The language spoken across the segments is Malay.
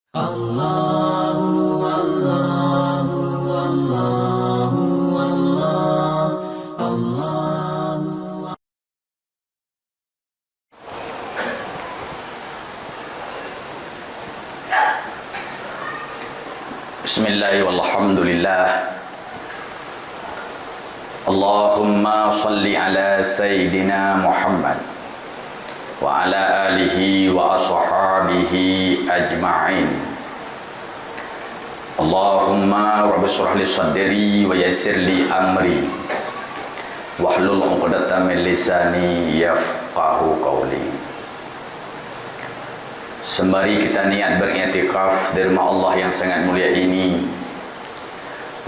Allahu Allahu Allahu Allah Allahu. Bismillah walhamdulillah. Allahumma salli ala Sayyidina Muhammad wa ala alihi wa ashabihi ajma'in. Allahumma rabbi shrah li sadri wa yassir li amri wahlul 'uqdatam min lisani yafqahu qawli. Sembari kita niat beriktikaf di rumah Allah yang sangat mulia ini,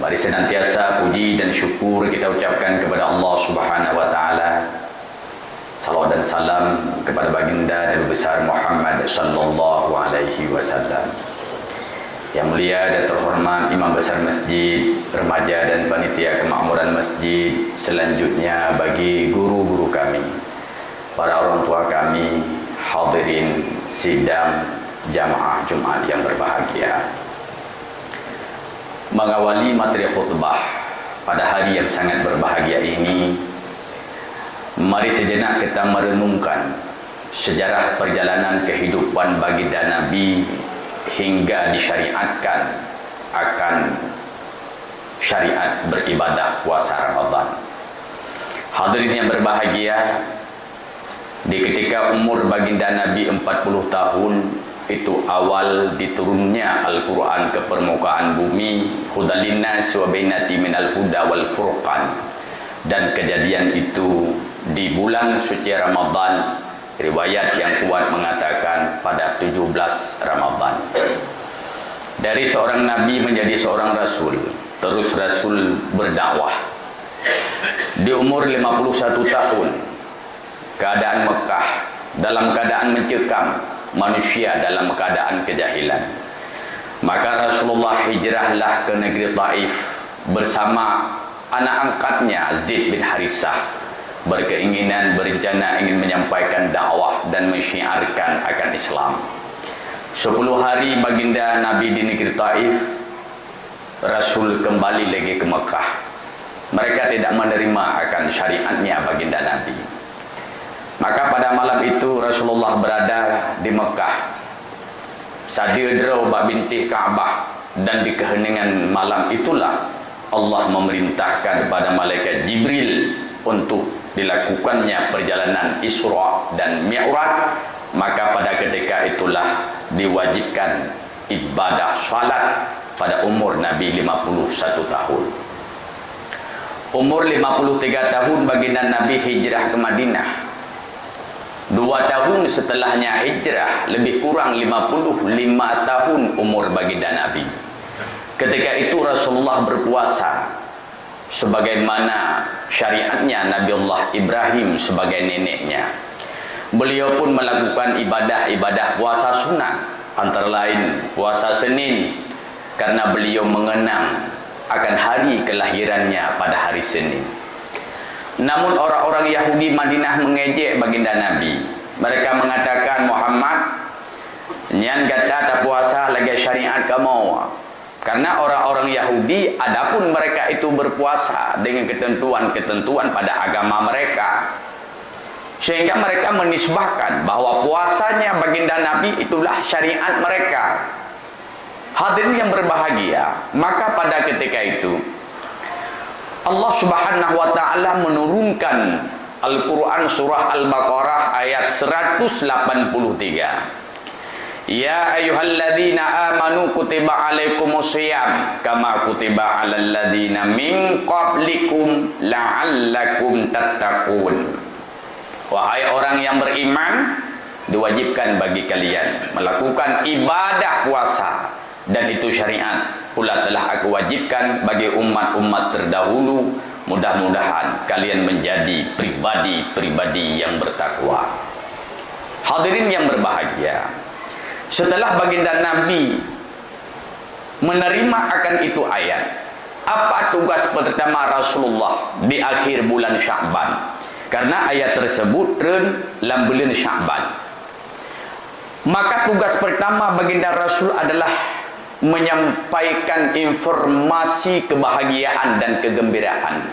mari senantiasa puji dan syukur kita ucapkan kepada Allah Subhanahu wa taala. Salawat dan salam kepada baginda Nabi besar Muhammad sallallahu alaihi wasallam. Yang mulia dan terhormat Imam besar masjid, remaja dan panitia kemakmuran masjid, selanjutnya bagi guru-guru kami, para orang tua kami, hadirin sidang jamaah Jumat yang berbahagia. Mengawali materi khutbah pada hari yang sangat berbahagia ini, mari sejenak kita merenungkan sejarah perjalanan kehidupan baginda Nabi hingga disyariatkan akan syariat beribadah puasa Ramadan. Hadirin yang berbahagia, di ketika umur baginda Nabi 40 tahun, itu awal diturunnya Al-Quran ke permukaan bumi, hudal linnas wa bainati minal huda wal furqan. Dan kejadian itu di bulan suci Ramadan, riwayat yang kuat mengatakan pada 17 Ramadan. Dari seorang Nabi menjadi seorang Rasul, terus Rasul berdakwah. Di umur 51 tahun, keadaan Mekah dalam keadaan mencekam, manusia dalam keadaan kejahilan. Maka Rasulullah hijrahlah ke negeri Taif bersama anak angkatnya Zaid bin Harisah, berkeinginan, berencana ingin menyampaikan dakwah dan mensyiarkan akan Islam. 10 hari baginda Nabi di negeri Taif, Rasul kembali lagi ke Mekah. Mereka tidak menerima akan syariatnya baginda Nabi. Maka pada malam itu Rasulullah berada di Mekah, sadir derau bak bintih Ka'bah, dan di keheningan malam itulah Allah memerintahkan kepada malaikat Jibril untuk dilakukannya perjalanan Isra dan Mi'raj. Maka pada ketika itulah diwajibkan ibadah salat pada umur Nabi 51 tahun. Umur 53 tahun baginda Nabi hijrah ke Madinah. 2 tahun setelahnya hijrah, lebih kurang 55 tahun umur baginda Nabi. Ketika itu Rasulullah berpuasa sebagaimana syariatnya Nabiullah Ibrahim sebagai neneknya. Beliau pun melakukan ibadah-ibadah puasa sunnah, antara lain puasa Senin, karena beliau mengenang akan hari kelahirannya pada hari Senin. Namun orang-orang Yahudi Madinah mengejek baginda Nabi. Mereka mengatakan, Muhammad, nyan kata tak puasa lagi syariat kamu. Karena orang-orang Yahudi, adapun mereka itu berpuasa dengan ketentuan-ketentuan pada agama mereka, sehingga mereka menisbahkan bahwa puasanya baginda Nabi itulah syariat mereka. Hadirin yang berbahagia, maka pada ketika itu Allah Subhanahu wa taala menurunkan Al-Quran surah Al-Baqarah ayat 183. Ya ayyuhalladzina amanu kutiba alaikumusiyam kama kutiba alal ladzina min qablikum la'allakum tattaqun. Wahai orang yang beriman, diwajibkan bagi kalian melakukan ibadah puasa, dan itu syariat pula telah aku wajibkan bagi umat-umat terdahulu. Mudah-mudahan kalian menjadi pribadi-pribadi yang bertakwa. Hadirin yang berbahagia, setelah baginda Nabi menerima akan itu ayat, apa tugas pertama Rasulullah di akhir bulan Sya'ban? Karena ayat tersebut dalam bulan Sya'ban. Maka tugas pertama baginda Rasul adalah menyampaikan informasi kebahagiaan dan kegembiraan.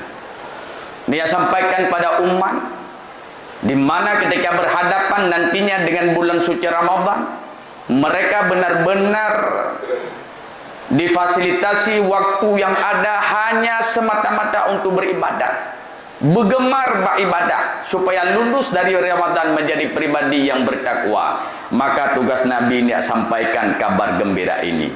Dia sampaikan pada umat di mana ketika berhadapan nantinya dengan bulan suci Ramadan, mereka benar-benar difasilitasi waktu yang ada hanya semata-mata untuk beribadat, bergemar beribadah supaya lulus dari Ramadan menjadi pribadi yang bertakwa. Maka tugas Nabi ini sampaikan kabar gembira ini.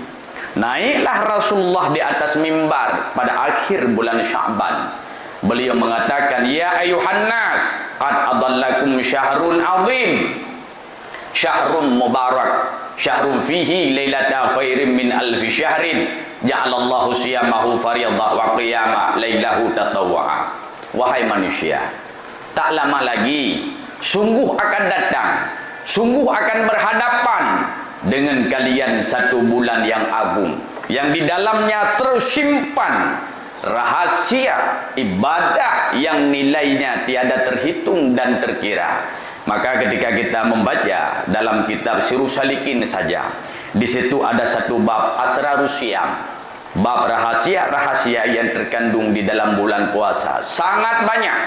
Naiklah Rasulullah di atas mimbar pada akhir bulan Sya'ban. Beliau mengatakan, ya ayuhan nas, qad adallakum syahrun azim, syahrun mubarak, syahrun fihi lailata khairim min alfi syahrin, ja'alallahu siyamahu fariyadah wa qiyama lailahu tatawwa'a. Wahai manusia, tak lama lagi sungguh akan datang, sungguh akan berhadapan dengan kalian satu bulan yang agung, yang di dalamnya tersimpan rahasia ibadah yang nilainya tiada terhitung dan terkira. Maka ketika kita membaca dalam kitab Sirus Salikin saja, di situ ada satu bab Asrarus Syam, bab rahasia-rahasia yang terkandung di dalam bulan puasa. Sangat banyak.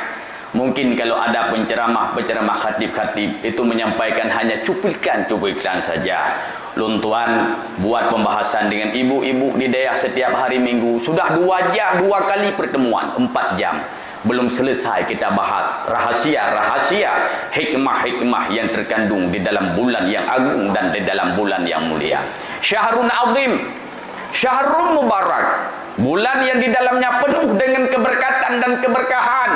Mungkin kalau ada penceramah-penceramah khatib-khatib itu menyampaikan hanya cuplikan-cuplikan saja. Luntuan buat pembahasan dengan ibu-ibu di daerah setiap hari Minggu. Sudah 2 jam, 2 kali pertemuan, 4 jam. Belum selesai kita bahas rahasia-rahasia, hikmah-hikmah yang terkandung di dalam bulan yang agung dan di dalam bulan yang mulia. Syahrun azim, syahrun mubarak, bulan yang di dalamnya penuh dengan keberkatan dan keberkahan.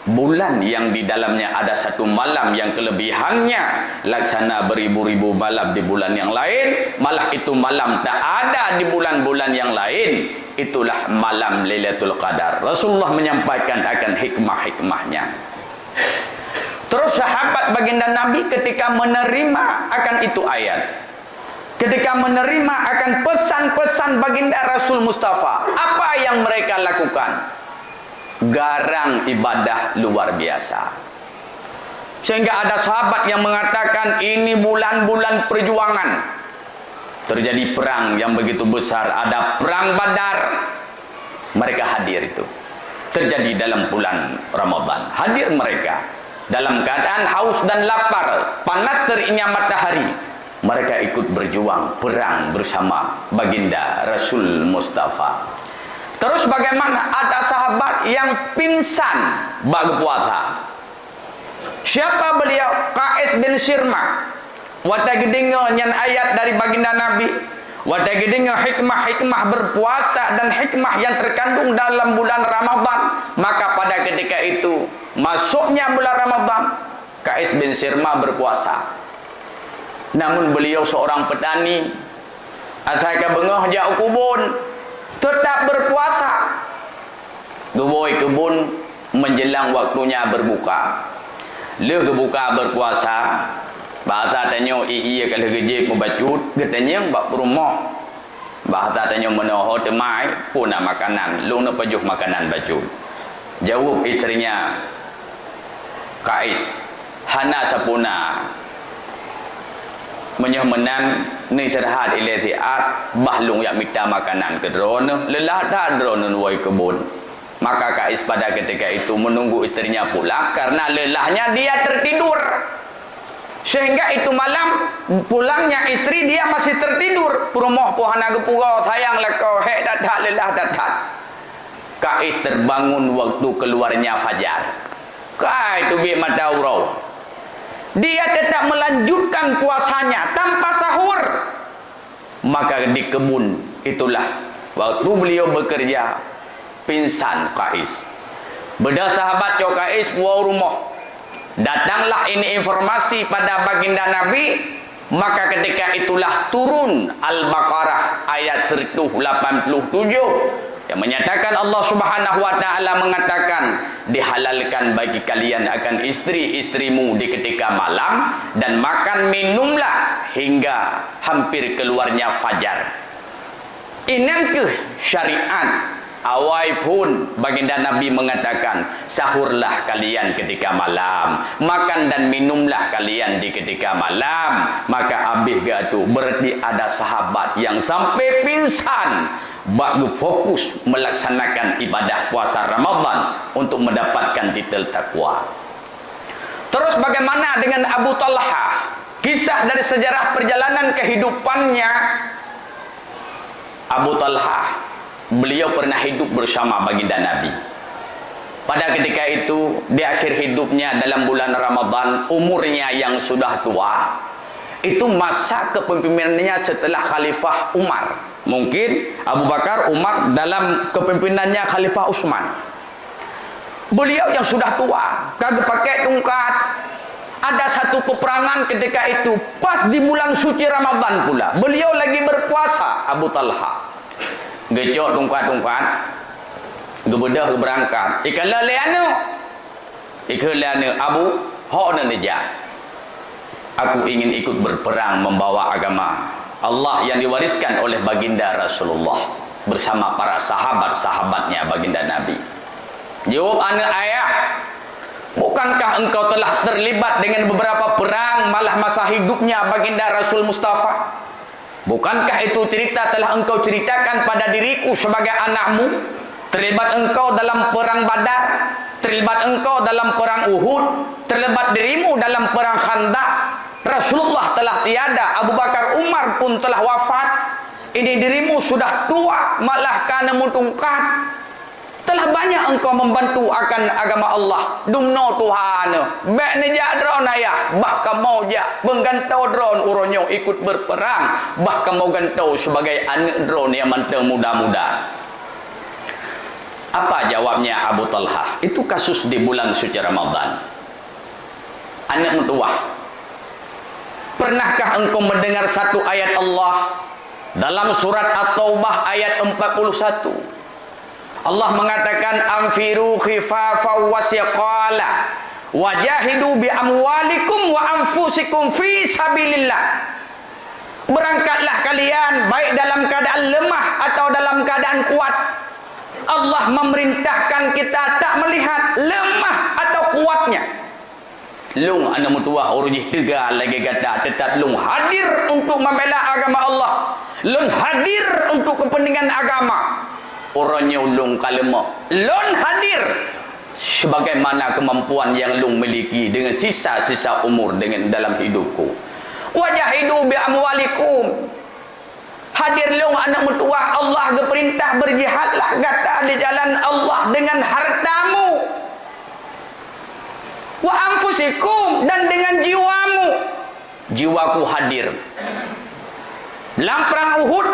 Bulan yang di dalamnya ada satu malam yang kelebihannya laksana beribu-ribu malam di bulan yang lain, malah itu malam tak ada di bulan-bulan yang lain. Itulah malam Lailatul Qadar. Rasulullah menyampaikan akan hikmah-hikmahnya. Terus sahabat baginda Nabi ketika menerima akan itu ayat, ketika menerima akan pesan-pesan baginda Rasul Mustafa, apa yang mereka lakukan? Garang ibadah luar biasa. Sehingga ada sahabat yang mengatakan ini bulan-bulan perjuangan. Terjadi perang yang begitu besar, ada perang Badar. Mereka hadir itu. Terjadi dalam bulan Ramadan. Hadir mereka dalam keadaan haus dan lapar, panas teriknya matahari. Mereka ikut berjuang perang bersama baginda Rasul Mustafa. Terus bagaimana? Ada sahabat yang pingsan bagi puasa. Siapa beliau? Qais bin Sirma. Watagidinga nyan ayat dari baginda Nabi. Watagidinga hikmah-hikmah berpuasa dan hikmah yang terkandung dalam bulan Ramadan. Maka pada ketika itu, masuknya bulan Ramadan, Qais bin Sirma berpuasa. Namun beliau seorang petani. Ataka bengah jauh kubun, tetap berpuasa. Guboi kebun menjelang waktunya berbuka. Le berbuka berpuasa. Bahasa tanya iya kalau kerja membacut, katanya bak rumah. Bahasa tanya menoho temai puna makanan, lu nak pajuh makanan baju. Jawab istrinya Qais, hana sapuna menyahmenan ni serhat ilatiat bahlung yak minta makanan ke drone lelah dah drone nuai kebun. Maka Qais pada ketika itu menunggu istrinya pulang karena lelahnya dia tertidur. Sehingga itu malam pulangnya istri dia masih tertidur. Rumah pohana gepura sayang lekau hek datang lelah datang. Qais terbangun waktu keluarnya fajar. Kai tu bi mata urau. Dia tetap melanjutkan puasanya tanpa sahur. Maka di kebun itulah waktu beliau bekerja pingsan Qais. Beda sahabat yo Qais puau rumah. Datanglah ini informasi pada baginda Nabi. Maka ketika itulah turun Al-Baqarah ayat 187 yang menyatakan Allah Subhanahu wa taala mengatakan dihalalkan bagi kalian akan istri-istrimu di ketika malam dan makan minumlah hingga hampir keluarnya fajar. Ini ke syariat Awai pun baginda Nabi mengatakan, sahurlah kalian ketika malam, makan dan minumlah kalian di ketika malam. Maka habis gatu berarti ada sahabat yang sampai pingsan baru fokus melaksanakan ibadah puasa Ramadan untuk mendapatkan titel takwa. Terus bagaimana dengan Abu Talha? Kisah dari sejarah perjalanan kehidupannya. Abu Talha, beliau pernah hidup bersama baginda Nabi. Pada ketika itu, di akhir hidupnya dalam bulan Ramadan, umurnya yang sudah tua, itu masa kepemimpinannya setelah Khalifah Umar. Mungkin Abu Bakar, Umar dalam kepemimpinannya Khalifah Utsman. Beliau yang sudah tua, kagak pakai tongkat. Ada satu peperangan ketika itu, pas di bulan suci Ramadan pula. Beliau lagi berpuasa, Abu Talha. Gecok tungkat-tungkat, gebedah berangkat. Ikan lalianu, ikan lalianu Abu, hok dan dijak. Aku ingin ikut berperang membawa agama Allah yang diwariskan oleh baginda Rasulullah bersama para sahabat-sahabatnya baginda Nabi. Jawab anak ayah, bukankah engkau telah terlibat dengan beberapa perang malah masa hidupnya baginda Rasul Mustafa? Bukankah itu cerita telah engkau ceritakan pada diriku sebagai anakmu? Terlibat engkau dalam perang Badar, terlibat engkau dalam perang Uhud, terlibat dirimu dalam perang Khandaq. Rasulullah telah tiada, Abu Bakar, Umar pun telah wafat. Ini dirimu sudah tua, malah kana mutungkat. Telah banyak engkau membantu akan agama Allah. Dumno Tuhan, bek neja drone ayah, bahkan mau ja menggantau drone uronyo ikut berperang, bahkan mau gantau sebagai anak drone yang manteng muda-muda. Apa jawabnya Abu Talha? Itu kasus di bulan suci Ramadan. Anak mentua, pernahkah engkau mendengar satu ayat Allah dalam surat At-Taubah ayat 41? Allah mengatakan anfiru khifafa wa siqala wajahidu bi amwalikum wa anfusikum fi sabilillah. Berangkatlah kalian baik dalam keadaan lemah atau dalam keadaan kuat. Allah memerintahkan kita tak melihat lemah atau kuatnya. Lung anda mutuah urujih tiga lagi kata tetap lung hadir untuk membela agama Allah. Lung hadir untuk kepentingan agama. Orangnya ulung kalema lon hadir sebagaimana kemampuan yang lung miliki dengan sisa-sisa umur dengan dalam hidupku. Wajahidu bi amwalikum, hadir lung anak mertua Allah geperintah berjihadlah kata di jalan Allah dengan hartamu. Wa anfusikum, dan dengan jiwamu. Jiwaku hadir dalam perang Uhud,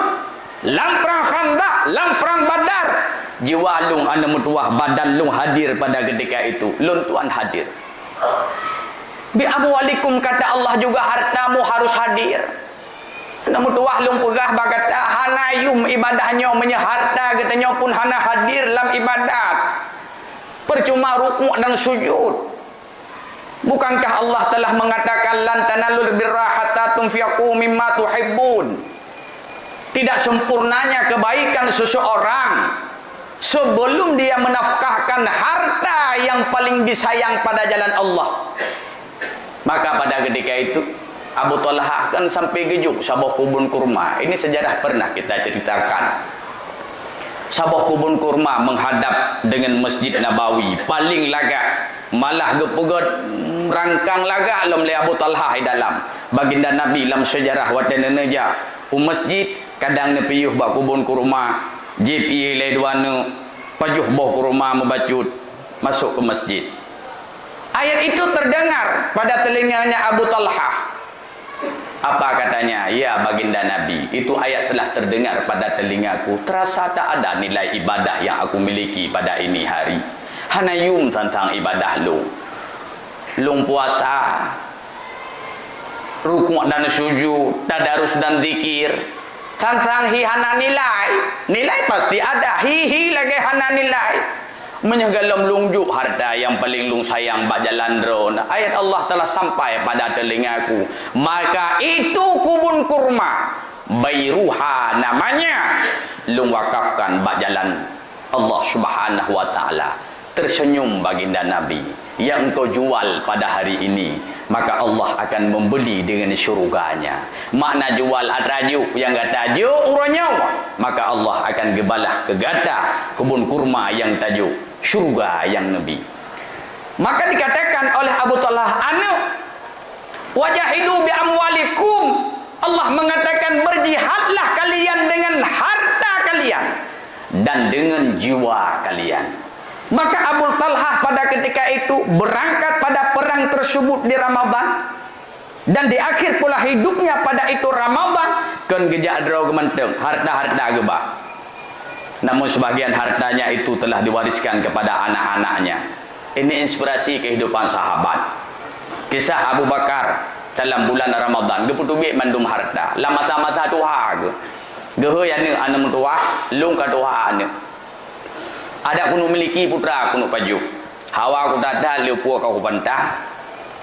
dalam perang Khandaq, dalam perang Badar. Jiwa lung anda mutuah, badan lung hadir pada ketika itu. Lung tuan hadir. Bi amwalikum kata Allah juga hartamu harus hadir. Anda mutuah lung pegah bagata hanayum ibadahnya menyeharta katanya pun hana hadir dalam ibadat. Percuma rukuk dan sujud. Bukankah Allah telah mengatakan lan tanalul birra hatta tunfiqu mimma tuhibbun? Tidak sempurnanya kebaikan seseorang sebelum dia menafkahkan harta yang paling disayang pada jalan Allah. Maka pada ketika itu Abu Talha kan sampai gejuk sabah kebun kurma. Ini sejarah pernah kita ceritakan. Sabah kebun kurma menghadap dengan Masjid Nabawi, paling lagak, malah gepegot rangkang lagak lom le Abu Talha di dalam. Baginda Nabi dalam sejarah watan neja masjid kadang ne piyuh bak kebun kurma, JP le duana pajuh boh kurma membacut masuk ke masjid. Ayat itu terdengar pada telinganya Abu Talha. Apa katanya? Ya baginda Nabi, itu ayat telah terdengar pada telingaku. Terasa tak ada nilai ibadah yang aku miliki pada ini hari. Hanayum tentang ibadah lu. Lung puasa, rukuk dan sujud, tadarus dan zikir. Tentang hana nilai. Nilai pasti ada. Hihi lagi hana nilai. Menyegalam lungjuk harta yang paling lung sayang bak jalan drone. Ayat Allah telah sampai pada telingaku. Maka itu kubun kurma, Bairuha namanya, lung wakafkan bak jalan Allah Subhanahu wa taala tersenyum baginda Nabi, yang engkau jual pada hari ini maka Allah akan membeli dengan syurganya. Makna jual atrajuk yang kata tajuk uranya, maka Allah akan gebalah ke gata kebun kurma yang tajuk syurga yang Nabi. Maka dikatakan oleh Abu Talhah, anu wajahidu bi amwalikum, Allah mengatakan berjihadlah kalian dengan harta kalian dan dengan jiwa kalian. Maka Abu Talhah pada ketika itu berangkat pada perang tersebut di Ramadan, dan di akhir pula hidupnya pada itu Ramadan, kan gejak draw gementeng harta-harta gebah. Namun sebagian hartanya itu telah diwariskan kepada anak-anaknya. Ini inspirasi kehidupan sahabat. Kisah Abu Bakar dalam bulan Ramadan, dia putubik mandum harta. Lama masa tuha ke. Gehe yang ni anak mentua, lung ka tuha ane. Ada kuno miliki putra kuno paju. Hawa ku tata liu pu ka ku pantah.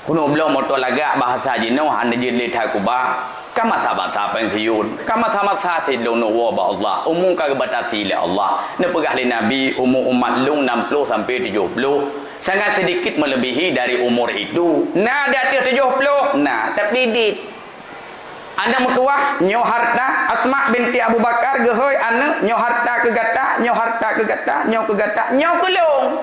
Kuno belum motor lagak bahasa jino ande jin le tha ku ba. Kama sabata pensiun. Kama sama sa si lo no wa ba Allah. Umum ka batasi le Allah. Ne pegah le Nabi umur umat lung 60 sampai 70. Sangat sedikit melebihi dari umur itu. Nah, dia 70. Nah, tapi dit. Anda mutuah nyo harta Asma binti Abu Bakar gehoy ane nyo harta ke gata, nyo harta ke gata, nyo ke gata, nyo ke long.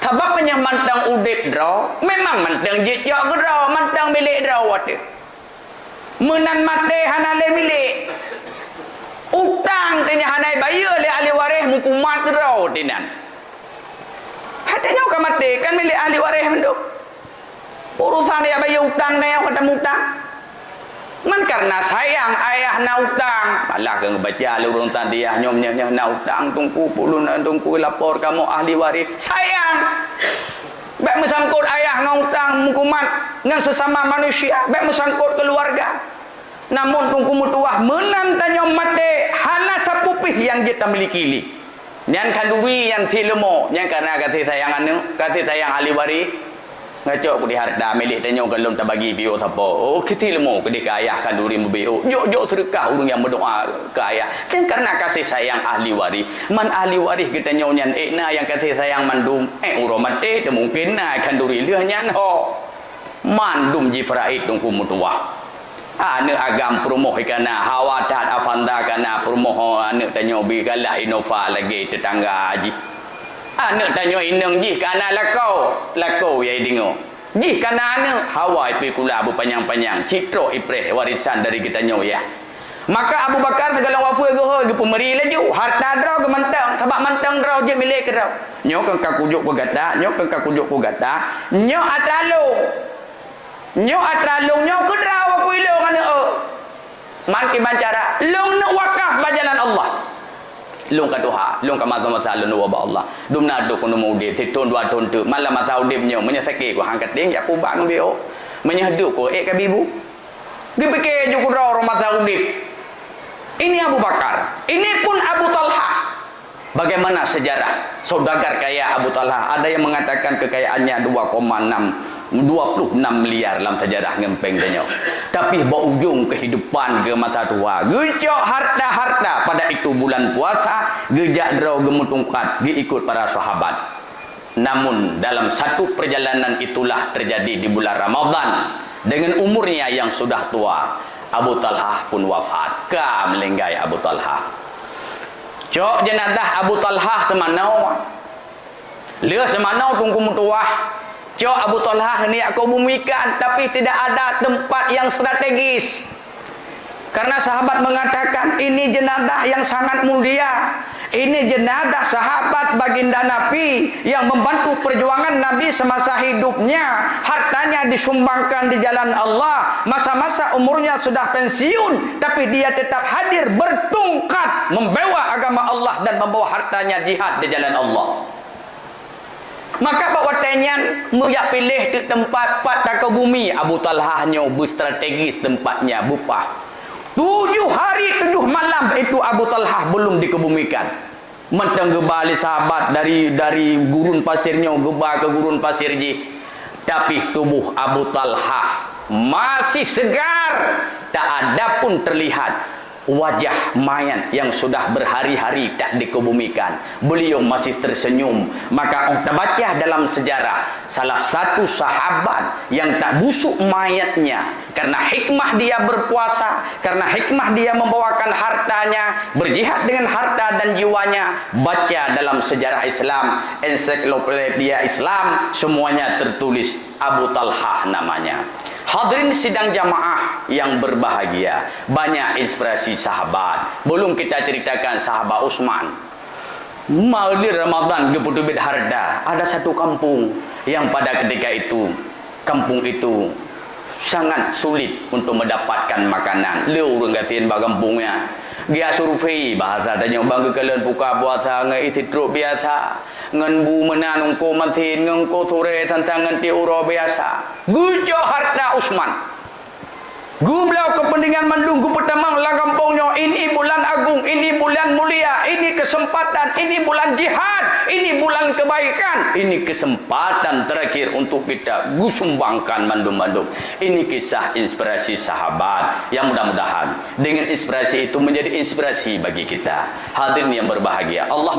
Sebab punya mantang udip draw, memang mantang jejak ke draw, mantang milik draw wate. Menan mate hanale milik. Utang tanya hanai bayar le ahli waris mukumat ke draw tinan. Hatanya ka mate kan milik ahli waris menduk. Urusan dia bayar utang dia kata utang. Man karena sayang ayah na utang. Malah ke baca lurung tadi ya nyom na utang tungku pulun tungku lapor kamu ahli waris. Sayang. Baik mesangkut ayah ngau utang mukumat ngan sesama manusia, baik mesangkut keluarga. Namun tungku mutuah menan tanya mate hana sapupih yang kita miliki li. Nyan kandui yang tilemo, nyan karena kasih sayang anu, kasih sayang ahli waris. Ngacok ku di harta milik tanya kalau tak bagi bio apa. Oh kita ilmu ke dia ayah kanduri membio. Jok sedekah orang yang berdoa ke ayah. Kan karena kasih sayang ahli waris. Man ahli waris kita nyonya na yang kasih sayang mandum urang mate mungkin na kanduri leuh nyan ho. Mandum jifraid tungku mutuah. Ane agam promoh kana hawatat afanda kana promoh ane tanya bi kalah inova lagi tetangga haji. Anak tanya inang jih kana lakau ya dengar. Jih kana anak Hawaii pikula berpanjang-panjang citro ipreh warisan dari kita nyoya. Maka Abu Bakar segala wafu goho ge pemeri laju harta draw ke mantang sebab mantang draw je milik ke draw. Nyo ka kujuk ku gata, nyo ka kujuk ku gata, nyo atralung. Nyo atralung nyo ke draw aku ilung ana Man ki bancara lung nak wakaf bajalan Allah. Lung ka Tuhan, lung ka masa lung wa Allah. Dumna do kono mudi setun dua ton tu malam masa udipnya menyesake ko hangkat ding ya ku ba no bio. Menyahdu ko ka bibu. Dipikir ju ku ro masa udip. Ini Abu Bakar. Ini pun Abu Talhah. Bagaimana sejarah saudagar kaya Abu Talhah? Ada yang mengatakan kekayaannya 26 miliar dalam sejarah ngempeng tanya. Tapi berujung kehidupan ke masa tua. Gejak harta-harta pada itu bulan puasa, gejak draw gemutungkat diikut para sahabat. Namun dalam satu perjalanan itulah terjadi di bulan Ramadan dengan umurnya yang sudah tua, Abu Talhah pun wafat. Ka melenggai Abu Talhah. Cok jenazah Abu Talhah temanau. Leuh semanau tunggu mutuah. Cok Abu Talhah ni aku bumikan tapi tidak ada tempat yang strategis. Karena sahabat mengatakan ini jenazah yang sangat mulia. Ini jenazah sahabat baginda Nabi yang membantu perjuangan Nabi semasa hidupnya. Hartanya disumbangkan di jalan Allah. Masa-masa umurnya sudah pensiun, tapi dia tetap hadir bertungkat membawa agama Allah dan membawa hartanya jihad di jalan Allah. Maka bawa tenyan muyak pilih di tempat pada ke bumi. Abu Talhahnya berstrategis tempatnya bupah. 7 hari 7 malam itu Abu Talhah belum dikebumikan. Mentang gebali sahabat dari gurun pasirnya geba ke gurun pasir ji. Tapi tubuh Abu Talhah masih segar, tak ada pun terlihat wajah mayat yang sudah berhari-hari tak dikebumikan, beliau masih tersenyum. Maka kita baca dalam sejarah salah satu sahabat yang tak busuk mayatnya karena hikmah dia berpuasa, karena hikmah dia membawakan hartanya, berjihad dengan harta dan jiwanya. Baca dalam sejarah Islam, ensiklopedia Islam, semuanya tertulis Abu Talhah namanya. Hadirin sidang jamaah yang berbahagia, banyak inspirasi sahabat. Belum kita ceritakan sahabat Utsman. Maudi Ramadan ke Putubit Harda, ada satu kampung yang pada ketika itu, kampung itu sangat sulit untuk mendapatkan makanan. Leu orang katiin ba kampungnya. Dia survei bahasa tanya bang kalian buka puasa ngai isi truk biasa. Ngan bu menanung ko matin ngan ko sore tantangan ti uro biasa. Gujo harta Utsman. Gublau kepentingan mendunggu pertama lah kampungnya. Ini bulan agung, ini bulan mulia, ini kesempatan, ini bulan jihad, ini bulan kebaikan, ini kesempatan terakhir untuk kita sumbangkan mandum-mandum. Ini kisah inspirasi sahabat yang mudah-mudahan dengan inspirasi itu menjadi inspirasi bagi kita. Hadirin yang berbahagia, Allah